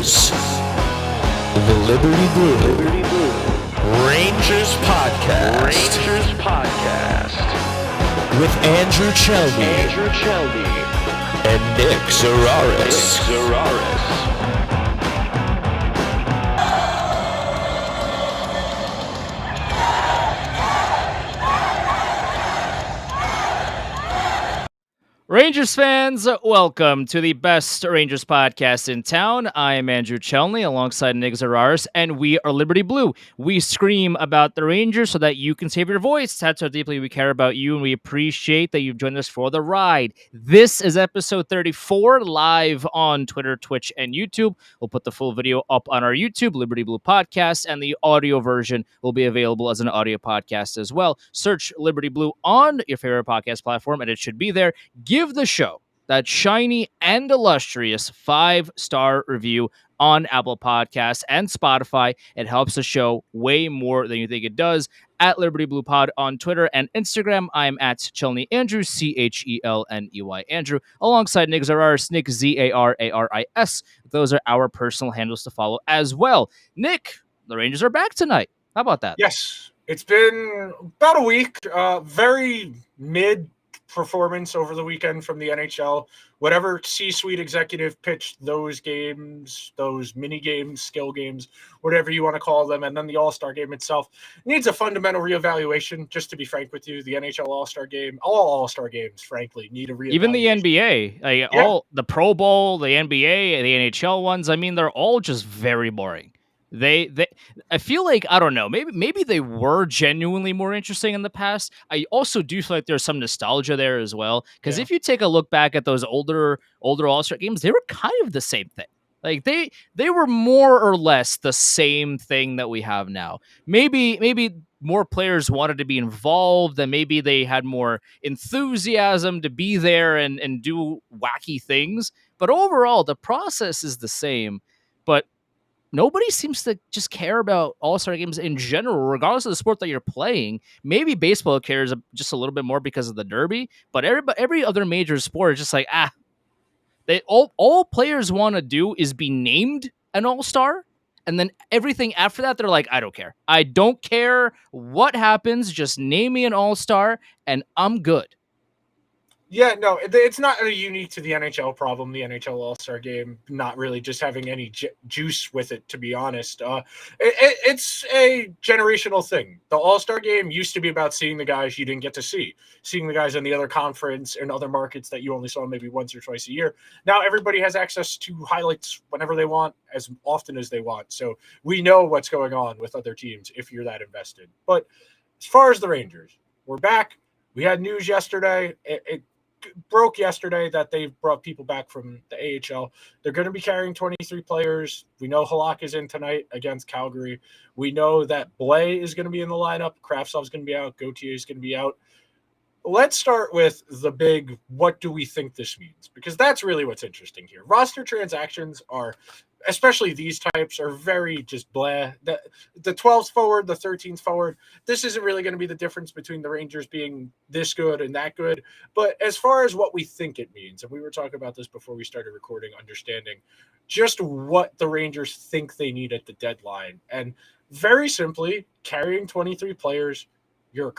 is the Liberty Blue Rangers Podcast. With Andrew Chelby and Nick Zararis. Rangers fans, welcome to the best Rangers podcast in town. I am Andrew Chelney alongside Nick Zararis, and we are Liberty Blue. We scream about the Rangers so that you can save your voice. That's how deeply we care about you, and we appreciate that you've joined us for the ride. This is episode 34, live on Twitter, Twitch, and YouTube. We'll put the full video up on our YouTube, Liberty Blue Podcast, and the audio version will be available as an audio podcast as well. Search Liberty Blue on your favorite podcast platform, and it should be there. Give the show that shiny and illustrious 5-star review on Apple Podcasts and Spotify. It helps the show way more than you think it does. At Liberty Blue Pod on Twitter and Instagram, I'm at Chelney Andrew, CHELNEY Andrew, alongside Nick Zararis, Nick ZARARIS. Those are our personal handles to follow as well. Nick, the Rangers are back tonight. How about that? Yes, it's been about a week. Very mid performance over the weekend from the NHL. Whatever C-suite executive pitched those games, those mini games, skill games, whatever you want to call them, and then the All-Star game itself needs a fundamental reevaluation. Just to be frank with you, the NHL All-Star game, all All-Star games, frankly, need a reevaluation. Even the NBA, all the Pro Bowl, the NBA, the NHL ones. I mean, they're all just very boring. They I feel like, I don't know, maybe they were genuinely more interesting in the past. I also do feel like there's some nostalgia there as well, because if you take a look back at those older All-Star games, they were kind of the same thing. Like they were more or less the same thing that we have now. Maybe more players wanted to be involved, and maybe they had more enthusiasm to be there and do wacky things. But overall, the process is the same. But nobody seems to just care about All-Star games in general, regardless of the sport that you're playing. Maybe baseball cares just a little bit more because of the Derby, but every other major sport is just like, they all players want to do is be named an All-Star, and then everything after that, they're like, I don't care. I don't care what happens. Just name me an All-Star, and I'm good. Yeah, no, it's not unique to the NHL problem, the NHL All-Star game, not really just having any juice with it, to be honest. It's a generational thing. The All-Star game used to be about seeing the guys you didn't get to see, seeing the guys in the other conference and other markets that you only saw maybe once or twice a year. Now everybody has access to highlights whenever they want, as often as they want. So we know what's going on with other teams if you're that invested. But as far as the Rangers, we're back. We had news yesterday. It broke yesterday that they've brought people back from the AHL. They're going to be carrying 23 players. We know Halak is in tonight against Calgary. We know that Blais is going to be in the lineup. Kravtsov's going to be out. Gauthier is going to be out. Let's start with the big, what do we think this means? Because that's really what's interesting here. Roster transactions are, especially these types, are very just blah. The 12th forward, the 13th forward, this isn't really going to be the difference between the Rangers being this good and that good. But as far as what we think it means, and we were talking about this before we started recording, understanding just what the Rangers think they need at the deadline. And very simply, carrying 23 players, you're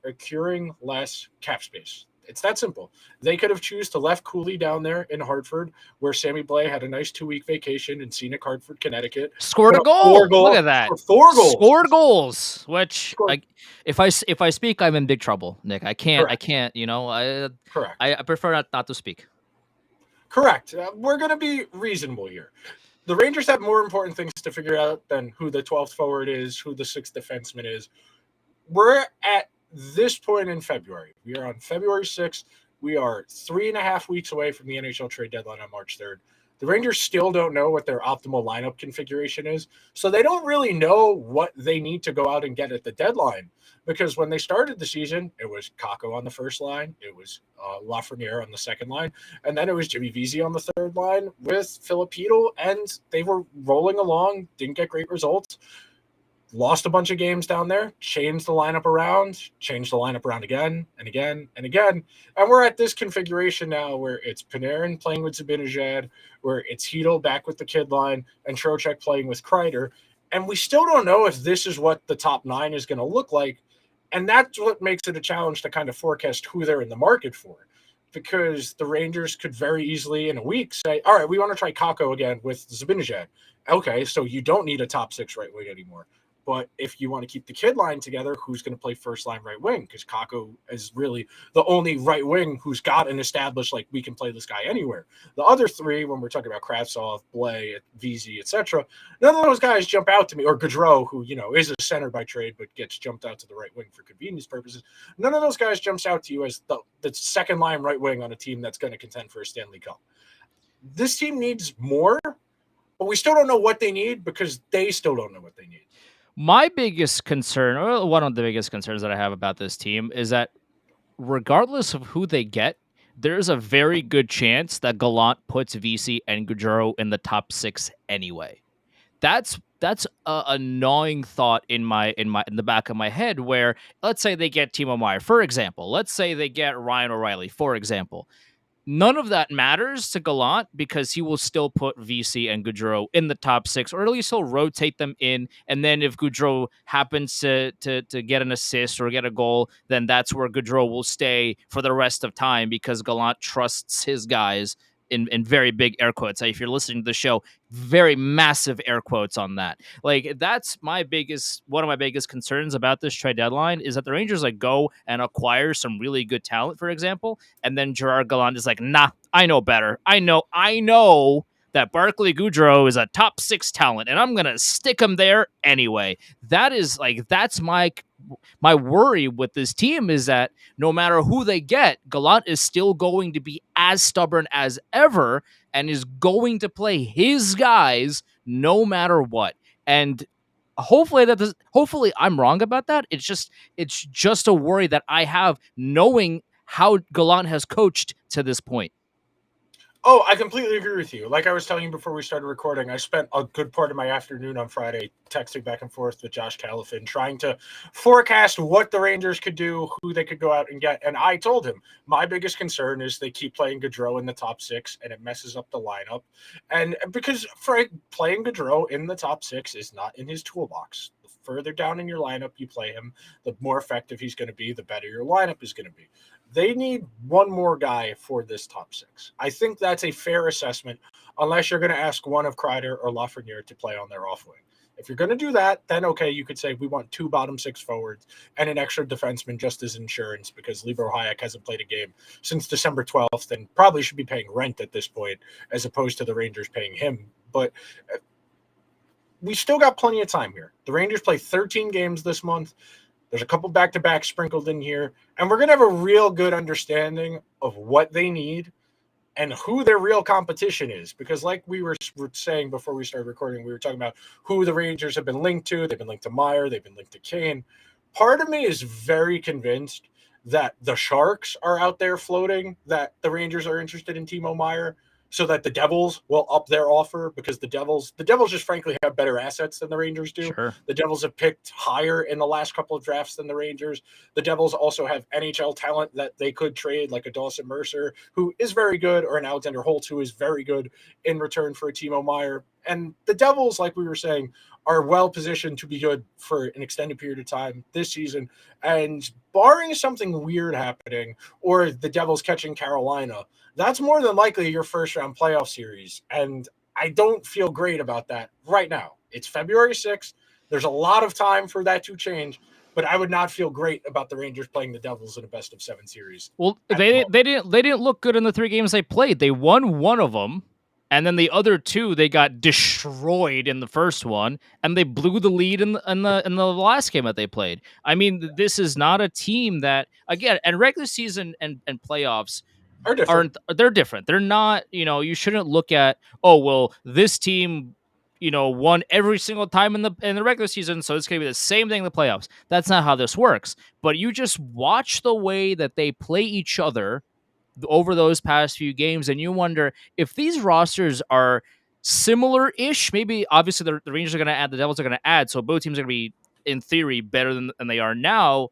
accruing less cap space. It's that simple. They could have choose to left Cooley down there in Hartford, where Sammy Blais had a nice 2-week vacation in scenic Hartford, Connecticut. Scored a goal. Look at that. 4 goals. Scored goals. Which, if I speak, I'm in big trouble, Nick. I can't. Correct. I prefer not to speak. Correct. We're going to be reasonable here. The Rangers have more important things to figure out than who the 12th forward is, who the 6th defenseman is. We're at this point in February. We are on February 6th. We are 3.5 weeks away from the NHL trade deadline on March 3rd. The Rangers still don't know what their optimal lineup configuration is, so they don't really know what they need to go out and get at the deadline. Because when they started the season, it was Kakko on the first line, it was Lafreniere on the second line, and then it was Jimmy Vesey on the third line with Filipino, and they were rolling along, didn't get great results. lost a bunch of games down there, changed the lineup around again and again and again. And we're at this configuration now where it's Panarin playing with Zibanejad, where it's Hedl back with the kid line, and Trocheck playing with Kreider. And we still don't know if this is what the top 9 is going to look like. And that's what makes it a challenge to kind of forecast who they're in the market for. Because the Rangers could very easily in a week say, all right, we want to try Kakko again with Zibanejad. Okay, so you don't need a top 6 right wing anymore. But if you want to keep the kid line together, who's going to play first line right wing? Because Kakko is really the only right wing who's got an established, like, we can play this guy anywhere. The other 3, when we're talking about Kravtsov, Blais, VZ, etc., none of those guys jump out to me. Or Gaudreau, who, is a center by trade, but gets jumped out to the right wing for convenience purposes. None of those guys jumps out to you as the second line right wing on a team that's going to contend for a Stanley Cup. This team needs more, but we still don't know what they need because they still don't know what they need. My biggest concern, or one of the biggest concerns that I have about this team, is that regardless of who they get, there's a very good chance that Gallant puts VC and Gaudreau in the top 6 anyway. That's a gnawing thought in the back of my head. Where let's say they get Timo Meier, for example. Let's say they get Ryan O'Reilly, for example. None of that matters to Gallant because he will still put VC and Gaudreau in the top 6, or at least he'll rotate them in. And then if Gaudreau happens to get an assist or get a goal, then that's where Gaudreau will stay for the rest of time because Gallant trusts his guys in very big air quotes. If you're listening to the show, very massive air quotes on that. Like, that's one of my biggest concerns about this trade deadline is that the Rangers go and acquire some really good talent, for example, and then Gerard Gallant is like, nah, I know better. I know that Barclay Goodrow is a top 6 talent, and I'm gonna stick him there anyway. That's my worry with this team is that no matter who they get, Gallant is still going to be as stubborn as ever and is going to play his guys no matter what. And hopefully I'm wrong about that. It's just a worry that I have knowing how Gallant has coached to this point. Oh, I completely agree with you. Like I was telling you before we started recording, I spent a good part of my afternoon on Friday texting back and forth with Josh Califin, trying to forecast what the Rangers could do, who they could go out and get. And I told him my biggest concern is they keep playing Gaudreau in the top 6 and it messes up the lineup. And because playing Gaudreau in the top 6 is not in his toolbox. The further down in your lineup you play him, the more effective he's going to be, the better your lineup is going to be. They need one more guy for this top 6. I think that's a fair assessment, unless you're going to ask one of Kreider or Lafreniere to play on their off wing. If you're going to do that, then okay, you could say we want 2 bottom 6 forwards and an extra defenseman just as insurance because Libor Hajek hasn't played a game since December 12th and probably should be paying rent at this point as opposed to the Rangers paying him. But we still got plenty of time here. The Rangers play 13 games this month. There's a couple back-to-back sprinkled in here, and we're going to have a real good understanding of what they need and who their real competition is. Because like we were saying before we started recording, we were talking about who the Rangers have been linked to. They've been linked to Meier. They've been linked to Kane. Part of me is very convinced that the Sharks are out there floating, that the Rangers are interested in Timo Meier, so that the Devils will up their offer because the Devils just frankly have better assets than the Rangers do. Sure. The Devils have picked higher in the last couple of drafts than the Rangers. The Devils also have NHL talent that they could trade, like a Dawson Mercer, who is very good, or an Alexander Holtz, who is very good in return for a Timo Meier. And the Devils, like we were saying, are well positioned to be good for an extended period of time this season. And barring something weird happening or the Devils catching Carolina, that's more than likely your first round playoff series. And I don't feel great about that right now. It's February 6th. There's a lot of time for that to change, but I would not feel great about the Rangers playing the Devils in a best of 7 series. Well, they didn't look good in the 3 games they played. They won one of them, and then the other 2 they got destroyed in the first one, and they blew the lead in the last game that they played. I mean, this is not a team that, again, and regular season and playoffs are different. They're different. They're not, you shouldn't look at, oh, well, this team, won every single time in the regular season, so it's going to be the same thing in the playoffs. That's not how this works. But you just watch the way that they play each other over those past few games, and you wonder if these rosters are similar-ish. Maybe, obviously, the Rangers are going to add, the Devils are going to add, so both teams are going to be in theory, better than they are now.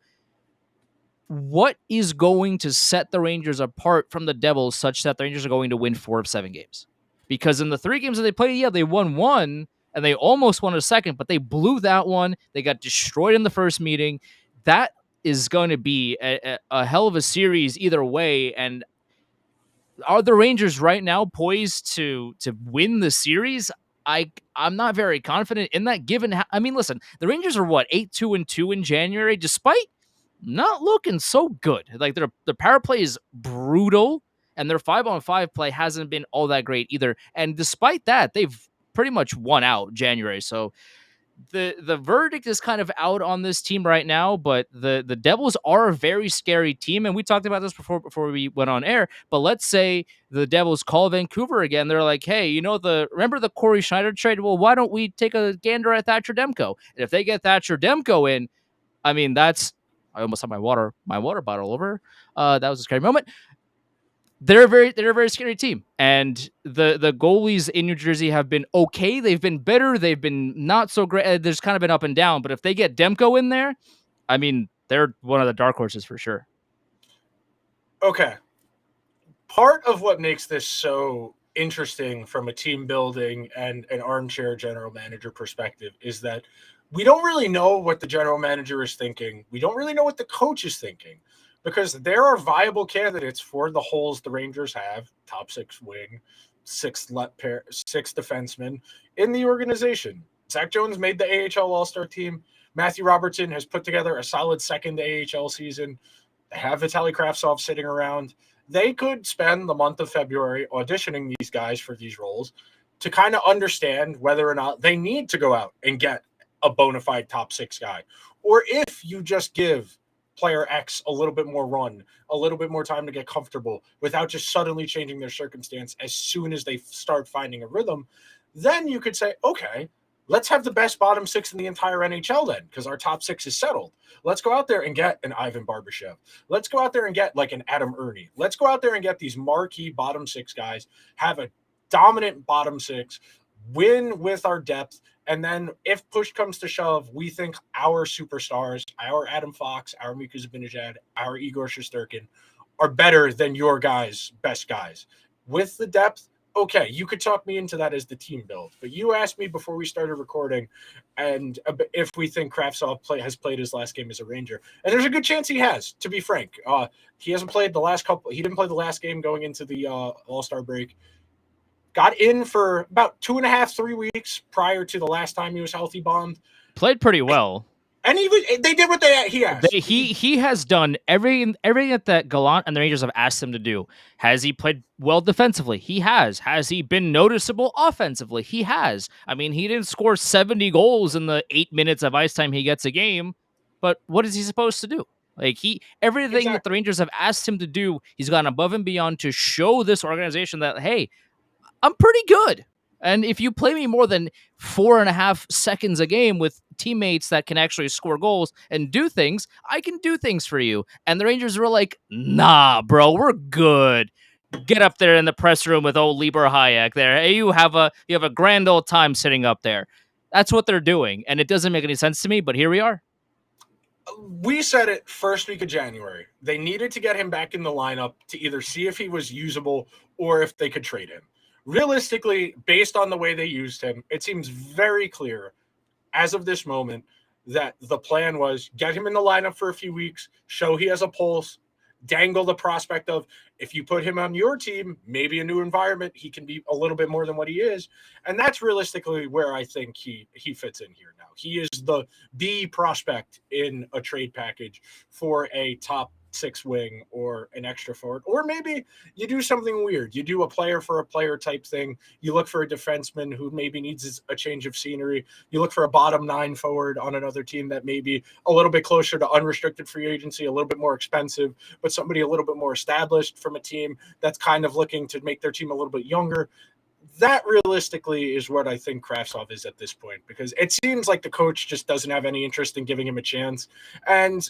What is going to set the Rangers apart from the Devils such that the Rangers are going to win 4 of 7 games? Because in the 3 games that they played, yeah, they won 1 and they almost won a second, but they blew that one. They got destroyed in the first meeting. That is going to be a hell of a series either way. And are the Rangers right now poised to win the series? I'm not very confident in that. Given, I mean, listen, the Rangers are what 8-2-2 in January, despite not looking so good. Like their power play is brutal, and their 5-on-5 play hasn't been all that great either. And despite that, they've pretty much won out January. So the verdict is kind of out on this team right now, but the Devils are a very scary team, and we talked about this before we went on air. But let's say the Devils call Vancouver again. They're like, hey, remember the Corey Schneider trade? Well, why don't we take a gander at Thatcher Demko? And if they get Thatcher Demko in, I mean, I almost had my water bottle over. That was a scary moment. They're a very scary team, and the goalies in New Jersey have been okay. They've been better. They've been not so great. There's kind of been up and down. But if they get Demko in there, I mean, they're one of the dark horses for sure. Okay, part of what makes this so interesting from a team building and an armchair general manager perspective is that we don't really know what the general manager is thinking. We don't really know what the coach is thinking, because there are viable candidates for the holes the Rangers have: top 6 wing, 6 defensemen in the organization. Zach Jones made the AHL All-Star team. Matthew Robertson has put together a solid second AHL season. They have Vitaly Kravtsov sitting around. They could spend the month of February auditioning these guys for these roles to kind of understand whether or not they need to go out and get a bona fide top 6 guy. Or if you just give player X a little bit more run, a little bit more time to get comfortable without just suddenly changing their circumstance as soon as they start finding a rhythm, then you could say, okay, let's have the best bottom 6 in the entire NHL then, because our top 6 is settled. Let's go out there and get an Ivan Barbashev. Let's go out there and get like an Adam Ernie. Let's go out there and get these marquee bottom 6 guys, have a dominant bottom 6, win with our depth. And then if push comes to shove, we think our superstars, our Adam Fox, our Mika Zibanejad, our Igor Shesterkin are better than your guys' best guys. With the depth, okay, you could talk me into that as the team build. But you asked me before we started recording and if we think Kravtsov has played his last game as a Ranger. And there's a good chance he has, to be frank. He hasn't played the last couple. He didn't play the last game going into the All-Star break. Got in for about 2.5, 3 weeks prior to the last time he was healthy bombed. Played pretty well. And they did what he asked. He has done everything that Gallant and the Rangers have asked him to do. Has he played well defensively? He has. Has he been noticeable offensively? He has. I mean, he didn't score 70 goals in the 8 minutes of ice time he gets a game, but what is he supposed to do? Like everything that the Rangers have asked him to do, he's gone above and beyond to show this organization that, hey, I'm pretty good. And if you play me more than 4.5 seconds a game with teammates that can actually score goals and do things, I can do things for you. And the Rangers were like, nah, bro, we're good. Get up there in the press room with old Libor Hayek there. Hey, you have a grand old time sitting up there. That's what they're doing. And it doesn't make any sense to me, but here we are. We said it first week of January. They needed to get him back in the lineup to either see if he was usable or if they could trade him. Realistically, based on the way they used him, it seems very clear as of this moment that the plan was get him in the lineup for a few weeks, show he has a pulse, dangle the prospect of if you put him on your team, maybe a new environment, he can be a little bit more than what he is. And that's realistically where I think he fits in here now. He is the B prospect in a trade package for a top 6 wing or an extra forward, or maybe you do something weird. You do a player for a player type thing. You look for a defenseman who maybe needs a change of scenery. You look for a bottom 9 forward on another team that may be a little bit closer to unrestricted free agency, a little bit more expensive, but somebody a little bit more established from a team that's kind of looking to make their team a little bit younger. That realistically is what I think Kravtsov is at this point, because it seems like the coach just doesn't have any interest in giving him a chance. And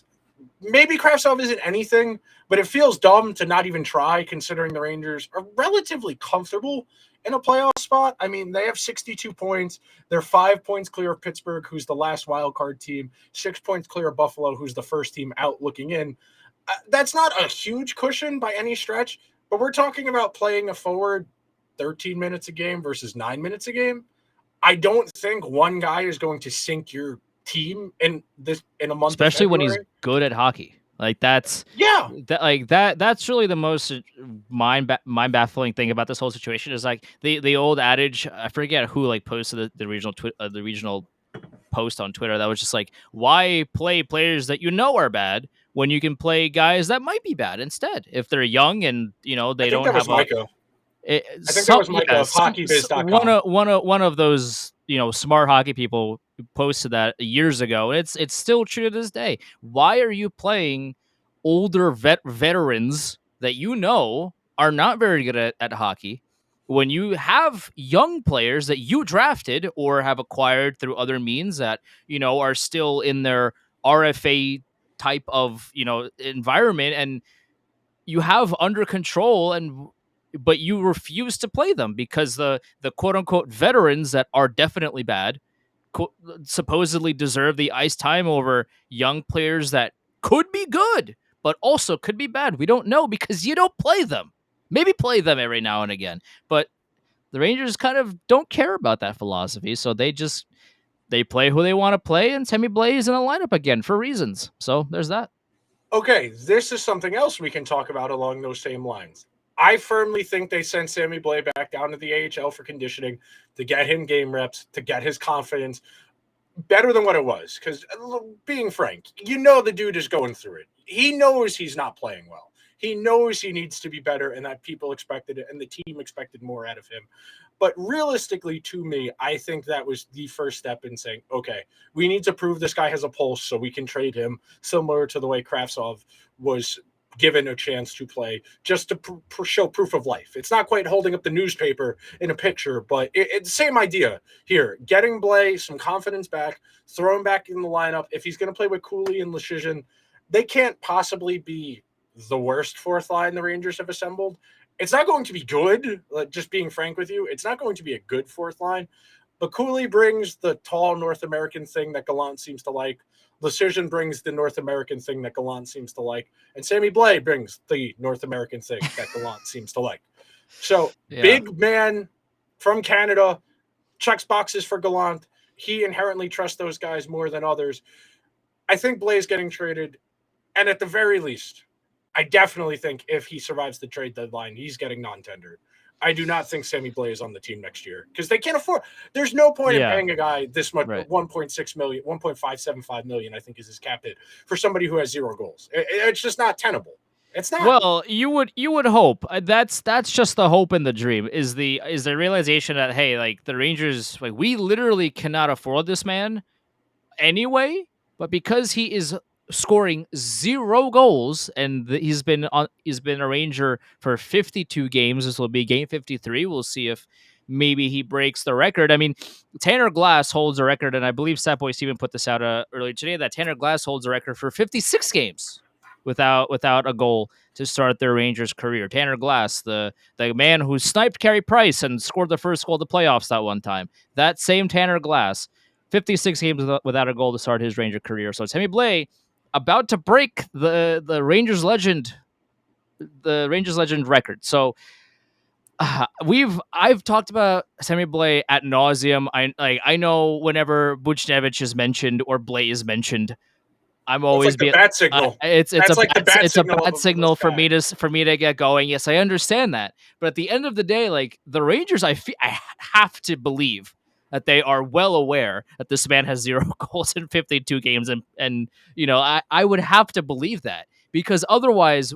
maybe Kravtsov isn't anything, but it feels dumb to not even try, considering the Rangers are relatively comfortable in a playoff spot. I mean, they have 62 points. They're 5 points clear of Pittsburgh, who's the last wild card team, 6 points clear of Buffalo, who's the first team out looking in. That's not a huge cushion by any stretch, but we're talking about playing a forward 13 minutes a game versus 9 minutes a game. I don't think one guy is going to sink your team in a month, especially when he's good at hockey. Like that's that's really the most mind baffling thing about this whole situation is like the old adage. I forget who like posted the regional post on Twitter that was just like, why play players that you know are bad when you can play guys that might be bad instead if they're young and they don't have Micah. I think that was Micah of HockeyBiz.com. One of those smart hockey people posted that years ago. It's still true to this day. Why are you playing older veterans that are not very good at hockey when you have young players that you drafted or have acquired through other means that are still in their RFA type of environment and you have under control but you refuse to play them because the quote unquote veterans that are definitely bad supposedly deserve the ice time over young players that could be good, but also could be bad. We don't know because you don't play them. Maybe play them every now and again, but the Rangers kind of don't care about that philosophy. So they play who they want to play, and Sammy Blais is in the lineup again for reasons. So there's that. Okay, this is something else we can talk about along those same lines. I firmly think they sent Sammy Blais back down to the AHL for conditioning to get him game reps, to get his confidence better than what it was. Because being frank, the dude is going through it. He knows he's not playing well. He knows he needs to be better and that people expected it and the team expected more out of him. But realistically, to me, I think that was the first step in saying, okay, we need to prove this guy has a pulse so we can trade him, similar to the way Kravtsov was given a chance to play just to show proof of life. It's not quite holding up the newspaper in a picture, but it's the same idea here. Getting Blais some confidence back, throw him back in the lineup. If he's going to play with Cooley and Leschyshyn, they can't possibly be the worst fourth line the Rangers have assembled. It's not going to be good, just being frank with you. It's not going to be a good fourth line, but Cooley brings the tall North American thing that Gallant seems to like. Leschyshyn brings the North American thing that Gallant seems to like. And Sammy Blais brings the North American thing that Gallant seems to like. So big man from Canada, checks boxes for Gallant. He inherently trusts those guys more than others. I think Blais getting traded, and at the very least, I definitely think if he survives the trade deadline, he's getting non-tendered. I do not think Sammy Blais is on the team next year because they can't afford. There's no point in paying a guy this much, right. 1.6 million, 1.575 million, I think is his cap hit for somebody who has 0 goals. It's just not tenable. It's not. Well, you would hope that's just the hope and the dream is the realization that hey, like the Rangers, like we literally cannot afford this man anyway, but because he is scoring 0 goals and he's been a Ranger for 52 games. This will be game 53. We'll see if maybe he breaks the record. I mean, Tanner Glass holds a record, and I believe Satboy Steven put this out earlier today that Tanner Glass holds a record for 56 games without a goal to start their Rangers career. Tanner Glass, the man who sniped Carey Price and scored the first goal of the playoffs that one time. That same Tanner Glass, 56 games without a goal to start his Ranger career. So Sammy Blais about to break the Rangers legend record. So I've talked about Sammy Blais ad nauseum. I know whenever Buchnevich is mentioned or Blais is mentioned, I'm always being bat signal. It's a bad signal for me to get going. Yes, I understand that, but at the end of the day, like the Rangers, I have to believe that they are well aware that this man has 0 goals in 52 games. And I would have to believe that because otherwise,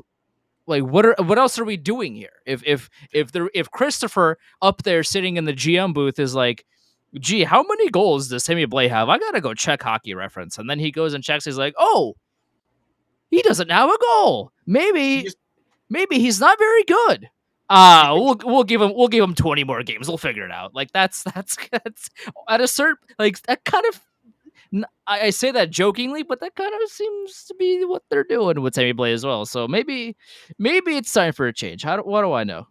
like, what else are we doing here? If Christopher up there sitting in the GM booth is like, gee, how many goals does Sammy Blais have? I got to go check Hockey Reference. And then he goes and checks. He's like, oh, he doesn't have a goal. Maybe he's not very good. We'll give him 20 more games. We'll figure it out. Like that's at a certain, like that kind of, I say that jokingly, but that kind of seems to be what they're doing with Sammy Blais as well. So maybe it's time for a change. What do I know?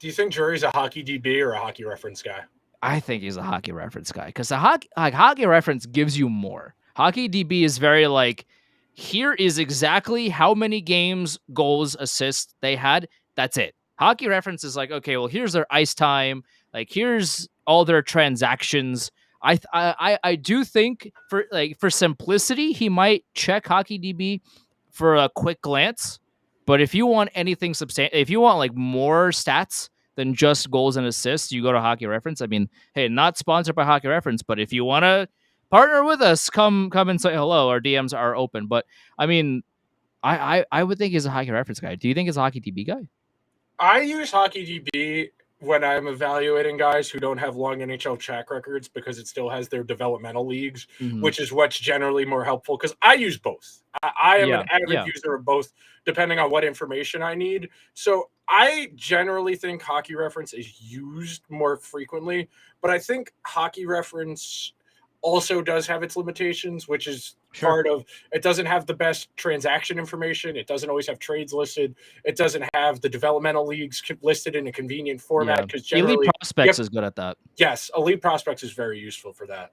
Do you think Drury's a hockey DB or a hockey reference guy? I think he's a hockey reference guy because the hockey reference gives you more. Hockey DB is very like, here is exactly how many games, goals, assists they had. That's it. Hockey reference is like, okay, well, here's their ice time. Like, here's all their transactions. I do think for simplicity, he might check hockey DB for a quick glance. But if you want anything substantial, if you want like more stats than just goals and assists, you go to Hockey Reference. I mean, hey, not sponsored by Hockey Reference, but if you want to partner with us, come and say hello. Our DMs are open. But I mean, I would think he's a Hockey Reference guy. Do you think he's a Hockey DB guy? I use hockey DB when I'm evaluating guys who don't have long NHL track records because it still has their developmental leagues, which is what's generally more helpful because I use both. I am an avid user of both, depending on what information I need. So I generally think Hockey Reference is used more frequently, but I think Hockey Reference also does have its limitations, which is part of it. Doesn't have the best transaction information. It doesn't always have trades listed. It doesn't have the developmental leagues listed in a convenient format because generally Elite Prospects is good at that. Yes, Elite Prospects is very useful for that.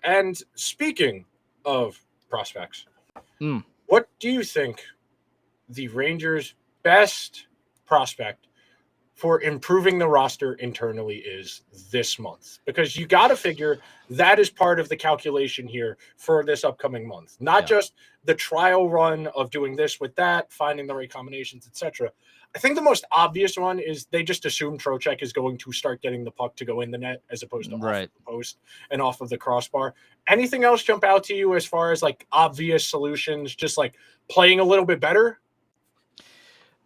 And speaking of prospects, what do you think the Rangers' best prospect for improving the roster internally is this month? Because you got to figure that is part of the calculation here for this upcoming month, not just the trial run of doing this with that, finding the right combinations, etc. I think the most obvious one is they just assume Trocheck is going to start getting the puck to go in the net as opposed to off of the post and off of the crossbar. Anything else jump out to you as far as like obvious solutions, just like playing a little bit better?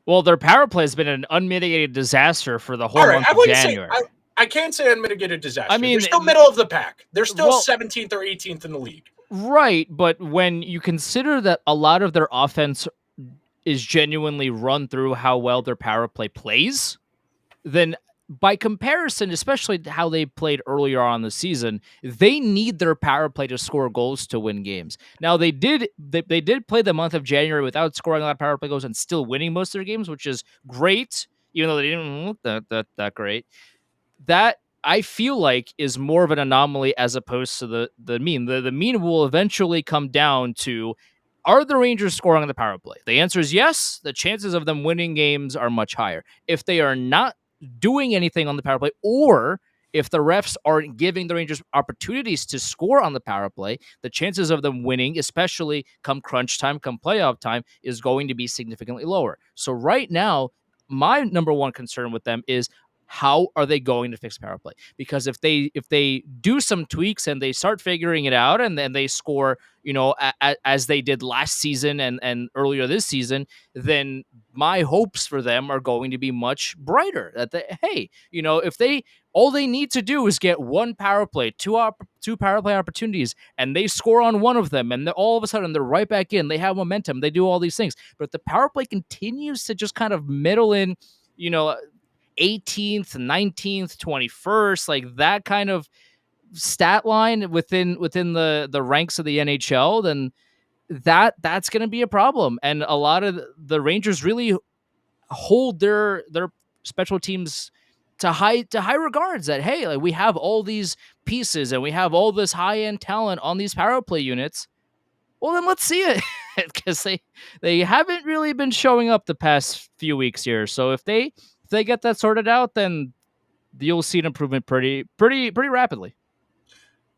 Well, their power play has been an unmitigated disaster for the whole month of January. I can't say unmitigated disaster. I mean, they're still middle of the pack. They're still 17th or 18th in the league. Right, but when you consider that a lot of their offense is genuinely run through how well their power play plays, then by comparison, especially how they played earlier on in the season, they need their power play to score goals to win games. Now they did play the month of January without scoring a lot of power play goals and still winning most of their games, which is great, even though they didn't look that great. That I feel like is more of an anomaly as opposed to the mean. The mean will eventually come down to, are the Rangers scoring on the power play? The answer is yes. The chances of them winning games are much higher. If they are not doing anything on the power play, or if the refs aren't giving the Rangers opportunities to score on the power play, the chances of them winning, especially come crunch time, come playoff time, is going to be significantly lower. So right now, my number one concern with them is, how are they going to fix power play? Because if they do some tweaks and they start figuring it out, and then they score, as they did last season and earlier this season, then my hopes for them are going to be much brighter. That if all they need to do is get one power play, two power play opportunities, and they score on one of them, and all of a sudden they're right back in. They have momentum. They do all these things, but if the power play continues to just kind of middle in, 18th, 19th, 21st, like that kind of stat line within the ranks of the NHL, then that's going to be a problem. And a lot of the Rangers really hold their special teams to high regards, that, hey, like, we have all these pieces and we have all this high-end talent on these power play units. Well, then let's see it, because they haven't really been showing up the past few weeks here. So if they get that sorted out, then you'll see an improvement pretty rapidly.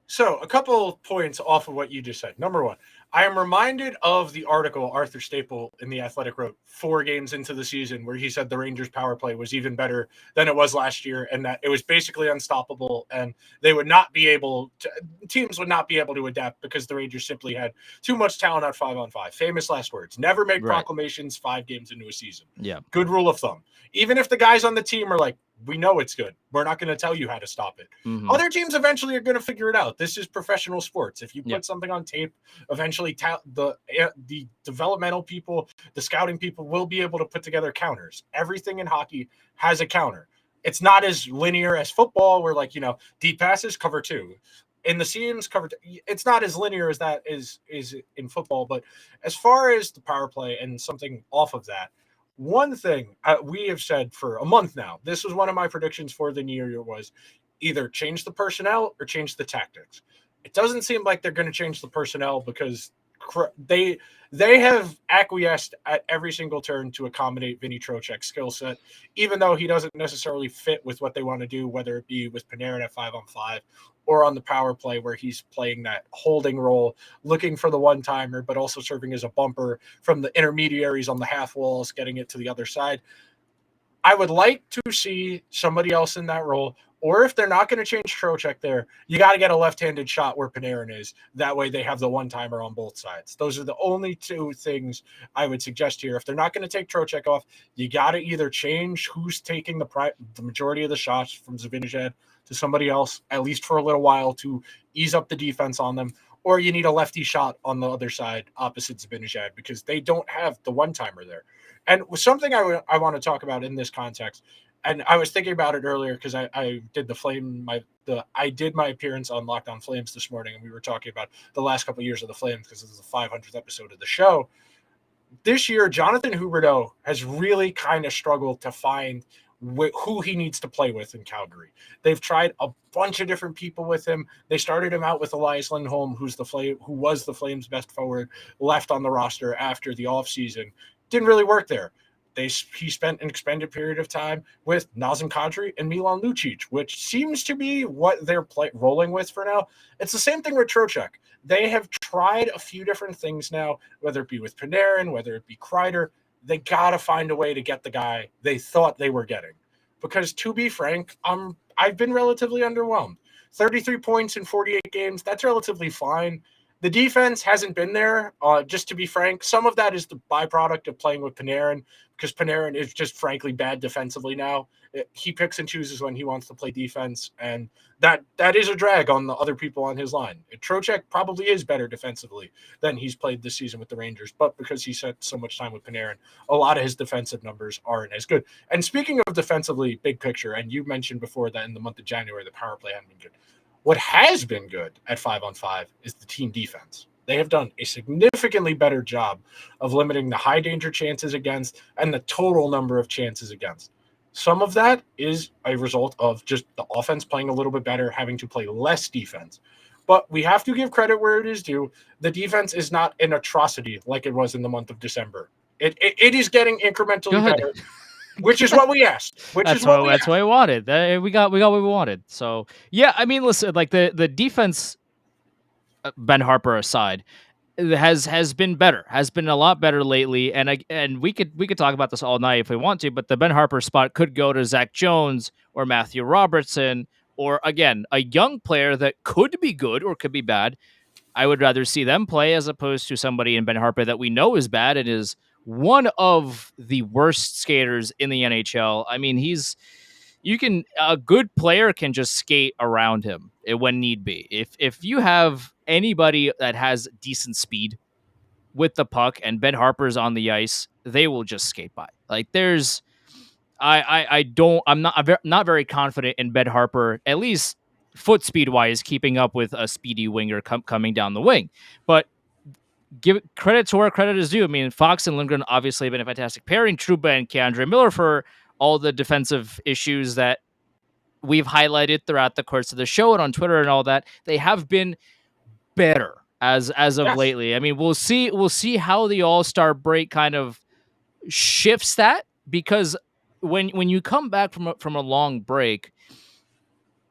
So a couple of points off of what you just said. Number one, I am reminded of the article Arthur Staple in The Athletic wrote 4 games into the season, where he said the Rangers power play was even better than it was last year, and that it was basically unstoppable, and they would not be able to, teams would not be able to adapt because the Rangers simply had too much talent at 5-on-5. Famous last words. Never make proclamations 5 games into a season. Yeah. Good rule of thumb. Even if the guys on the team are like, we know it's good, we're not going to tell you how to stop it. Other teams eventually are going to figure it out. This is professional sports. If you put something on tape, eventually the developmental people, the scouting people will be able to put together counters. Everything in hockey has a counter. It's not as linear as football, where, like, deep passes, cover 2. In the seams, cover 2. It's not as linear as that is in football. But as far as the power play and something off of that, one thing we have said for a month now, this was one of my predictions for the new year, was either change the personnel or change the tactics. It doesn't seem like they're going to change the personnel because they have acquiesced at every single turn to accommodate Vinny Trocheck's skill set, even though he doesn't necessarily fit with what they want to do, whether it be with Panarin at 5-on-5 or on the power play where he's playing that holding role, looking for the one-timer, but also serving as a bumper from the intermediaries on the half walls, getting it to the other side. I would like to see somebody else in that role, or if they're not going to change Trocheck there, you got to get a left-handed shot where Panarin is. That way they have the one-timer on both sides. Those are the only two things I would suggest here. If they're not going to take Trocheck off, you got to either change who's taking the majority of the shots from Zibanejad to somebody else, at least for a little while, to ease up the defense on them, or you need a lefty shot on the other side opposite Zibanejad because they don't have the one-timer there. And something I want to talk about in this context, and I was thinking about it earlier because I did I did my appearance on Locked On Flames this morning, and we were talking about the last couple of years of the Flames because this is the 500th episode of the show. This year, Jonathan Huberdeau has really kind of struggled to find who he needs to play with in Calgary. They've tried a bunch of different people with him. They started him out with Elias Lindholm, who was the Flames' best forward, left on the roster after the offseason. Didn't really work there. He spent an expanded period of time with Nazem Kadri and Milan Lucic, which seems to be what they're rolling with for now. It's the same thing with Trocheck. They have tried a few different things now, whether it be with Panarin, whether it be Kreider. They got to find a way to get the guy they thought they were getting. Because to be frank, I've been relatively underwhelmed. 33 points in 48 games, that's relatively fine. The defense hasn't been there, just to be frank. Some of that is the byproduct of playing with Panarin, because Panarin is just frankly bad defensively now. He picks and chooses when he wants to play defense, and that is a drag on the other people on his line. Trocheck probably is better defensively than he's played this season with the Rangers, but because he spent so much time with Panarin, a lot of his defensive numbers aren't as good. And speaking of defensively, big picture, and you mentioned before that in the month of January, the power play hadn't been good. What has been good at 5-on-5 is the team defense. They have done a significantly better job of limiting the high danger chances against and the total number of chances against. Some of that is a result of just the offense playing a little bit better, having to play less defense. But we have to give credit where it is due. The defense is not an atrocity like it was in the month of December. It is getting incrementally better. Which is what we asked. That's what we wanted. We got what we wanted. So yeah, I mean, listen, like the defense, Ben Harpur aside, has been better. Has been a lot better lately. And we could talk about this all night if we want to. But the Ben Harpur spot could go to Zach Jones or Matthew Robertson, or again a young player that could be good or could be bad. I would rather see them play as opposed to somebody in Ben Harpur that we know is bad and is one of the worst skaters in the NHL. I mean, a good player can just skate around him when need be. If you have anybody that has decent speed with the puck and Ben Harpur's on the ice, they will just skate by. Like I'm not very confident in Ben Harpur, at least foot speed wise, keeping up with a speedy winger coming down the wing. But give credit to where credit is due. I mean, Fox and Lindgren obviously have been a fantastic pairing. Trouba and K'Andre Miller for all the defensive issues that we've highlighted throughout the course of the show and on Twitter and all that. They have been better as of lately. I mean, we'll see how the All-Star break kind of shifts that, because when you come back from a long break,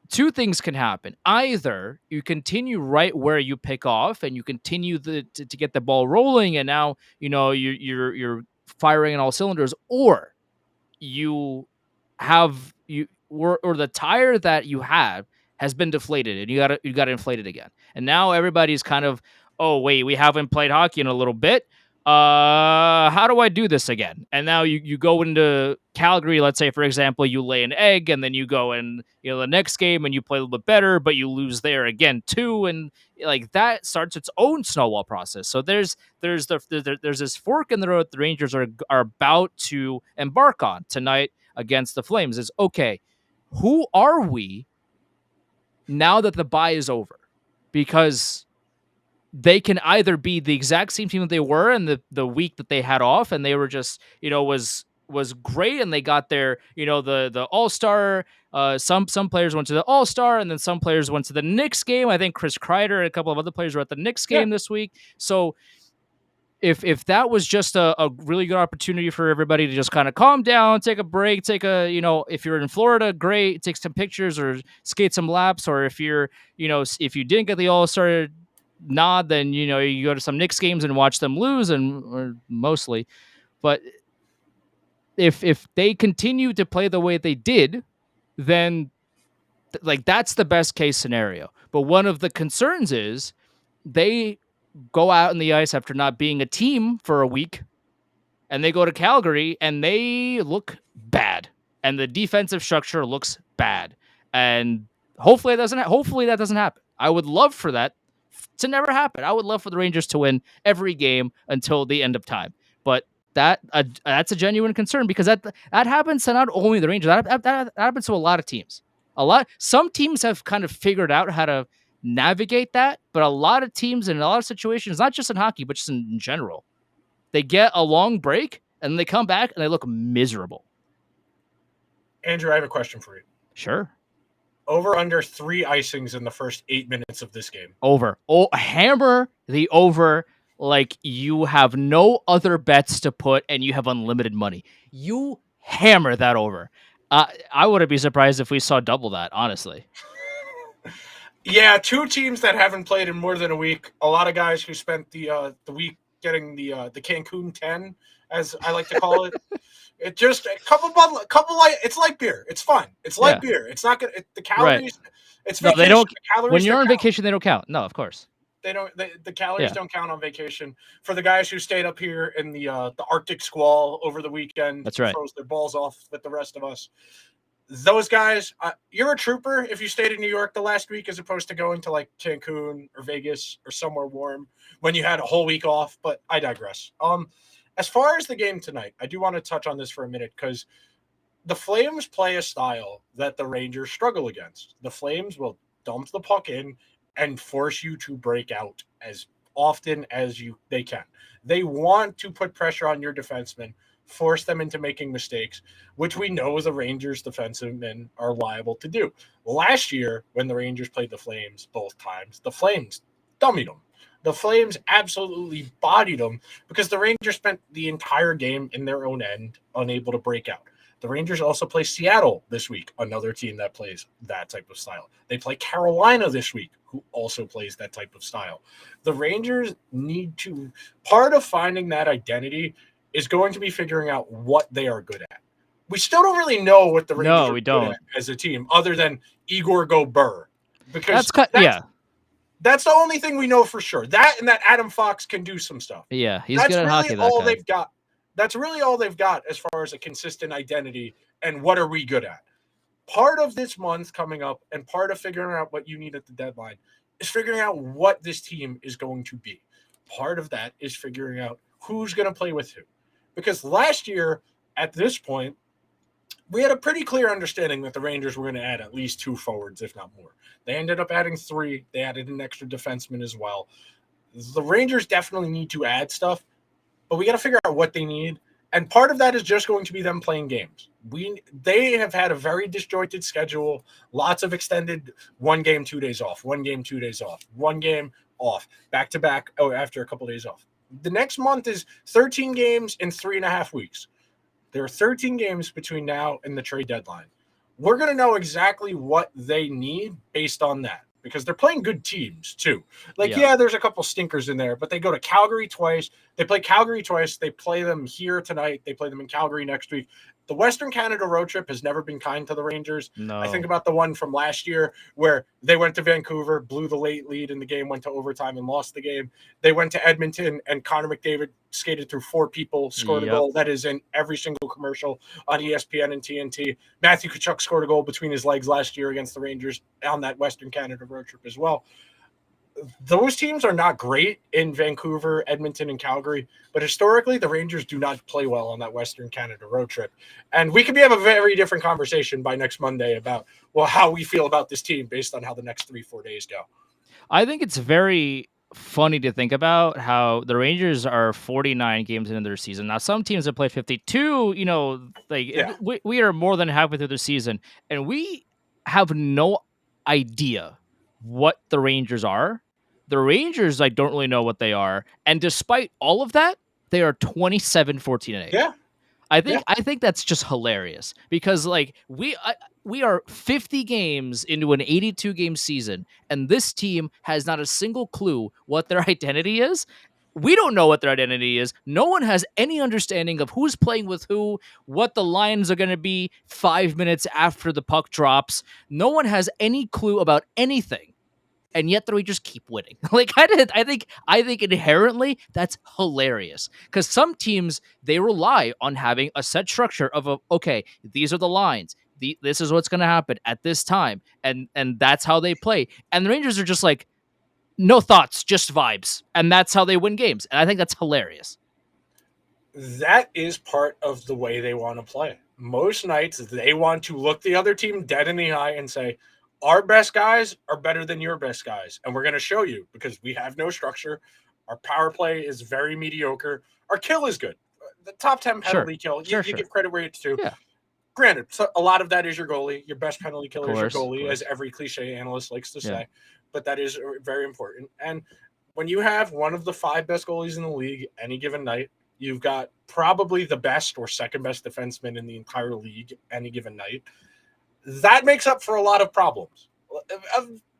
two things can happen. Either you continue right where you pick off and you continue to get the ball rolling, and now you're firing on all cylinders, or you have or the tire that you have has been deflated and you got to inflate it again. And now everybody's kind of, oh wait, we haven't played hockey in a little bit. How do I do this again? And now you go into Calgary, let's say, for example, you lay an egg, and then you go and the next game and you play a little bit better, but you lose there again too, and like that starts its own snowball process. So there's this fork in the road the Rangers are about to embark on tonight against the Flames. Is okay, who are we now that the bye is over? Because they can either be the exact same team that they were in the week that they had off, and they were just, was was great, and they got their, the All-Star. Some players went to the All-Star, and then some players went to the Knicks game. I think Chris Kreider and a couple of other players were at the Knicks game this week. So if that was just a really good opportunity for everybody to just kind of calm down, take a break, if you're in Florida, great, take some pictures or skate some laps, or if if you didn't get the All-Star nod, then you go to some Knicks games and watch them lose, or mostly. But if they continue to play the way they did, then that's the best case scenario. But one of the concerns is they go out in the ice after not being a team for a week, and they go to Calgary and they look bad, and the defensive structure looks bad, and hopefully that doesn't happen. I would love for that to never happen. I would love for the Rangers to win every game until the end of time, but that's a genuine concern, because that happens to not only the Rangers, that happens to a lot of teams. Some teams have kind of figured out how to navigate that, but a lot of teams in a lot of situations, not just in hockey, but just in general, they get a long break and they come back and they look miserable. Andrew, I have a question for you. Sure. Over under 3 icings in the first 8 minutes of this game. Over. Oh, hammer the over like you have no other bets to put and you have unlimited money. You hammer that over. I wouldn't be surprised if we saw double that, honestly. Yeah, 2 teams that haven't played in more than a week. A lot of guys who spent the week getting the Cancun 10, as I like to call it. It just a couple light. It's light beer. It's fun. It's light beer. It's not good. The calories. Right. It's vacation. No, they don't. The calories when you're on vacation, they don't count. No, of course. They don't. The calories don't count on vacation. For the guys who stayed up here in the Arctic squall over the weekend, that's right, froze their balls off with the rest of us. Those guys, you're a trooper if you stayed in New York the last week, as opposed to going to like Cancun or Vegas or somewhere warm when you had a whole week off. But I digress. As far as the game tonight, I do want to touch on this for a minute, because the Flames play a style that the Rangers struggle against. The Flames will dump the puck in and force you to break out as often as they can. They want to put pressure on your defensemen, force them into making mistakes, which we know the Rangers defensemen are liable to do. Last year, when the Rangers played the Flames both times, the Flames dummied them. The Flames absolutely bodied them, because the Rangers spent the entire game in their own end, unable to break out. The Rangers also play Seattle this week, another team that plays that type of style. They play Carolina this week, who also plays that type of style. The Rangers need to, part of finding that identity is going to be figuring out what they are good at. We still don't really know what the Rangers are good at as a team, other than Igor Gobert. Because that's the only thing we know for sure. That, and that Adam Fox can do some stuff. Yeah, he's good at hockey. That's really all they've got. That's really all they've got as far as a consistent identity and what are we good at. Part of this month coming up, and part of figuring out what you need at the deadline, is figuring out what this team is going to be. Part of that is figuring out who's going to play with who. Because last year, at this point, we had a pretty clear understanding that the Rangers were going to add at least 2 forwards, if not more. They ended up adding 3. They added an extra defenseman as well. The Rangers definitely need to add stuff, but we got to figure out what they need. And part of that is just going to be them playing games. They have had a very disjointed schedule, lots of extended 1 game, 2 days off, 1 game, 2 days off, 1 game off, back to back, after a couple of days off. The next month is 13 games in 3.5 weeks. There are 13 games between now and the trade deadline. We're going to know exactly what they need based on that, because they're playing good teams too. There's a couple stinkers in there, but they go to Calgary twice. They play Calgary twice. They play them here tonight. They play them in Calgary next week. The Western Canada road trip has never been kind to the Rangers. No. I think about the one from last year where they went to Vancouver, blew the late lead in the game, went to overtime and lost the game. They went to Edmonton and Connor McDavid skated through 4 people, scored a goal that is in every single commercial on ESPN and TNT. Matthew Tkachuk scored a goal between his legs last year against the Rangers on that Western Canada road trip as well. Those teams are not great in Vancouver, Edmonton, and Calgary, but historically the Rangers do not play well on that Western Canada road trip. And we could have a very different conversation by next Monday about, how we feel about this team based on how the next 3-4 days go. I think it's very funny to think about how the Rangers are 49 games into their season. Now, some teams have played 52. Yeah. We are more than halfway through the season, and we have no idea what the Rangers are. The Rangers, I don't really know what they are, and despite all of that, they are 27-14-8. Yeah. I think that's just hilarious because we are 50 games into an 82 game season, and this team has not a single clue what their identity is. We don't know what their identity is. No one has any understanding of who's playing with who, what the lines are going to be 5 minutes after the puck drops. No one has any clue about anything, and yet the Rangers keep winning. I think inherently that's hilarious because some teams they rely on having a set structure of okay, these are the lines. This is what's going to happen at this time, and that's how they play. And the Rangers are just like no thoughts, just vibes, and that's how they win games. And I think that's hilarious. That is part of the way they want to play. Most nights they want to look the other team dead in the eye and say, our best guys are better than your best guys. And we're going to show you because we have no structure. Our power play is very mediocre. Our kill is good. The top 10 penalty kill, you give credit where it's due. Yeah. Granted, so a lot of that is your goalie. Your best penalty killer is your goalie, as every cliche analyst likes to say. But that is very important. And when you have one of the 5 best goalies in the league any given night, you've got probably the best or second best defenseman in the entire league any given night. That makes up for a lot of problems.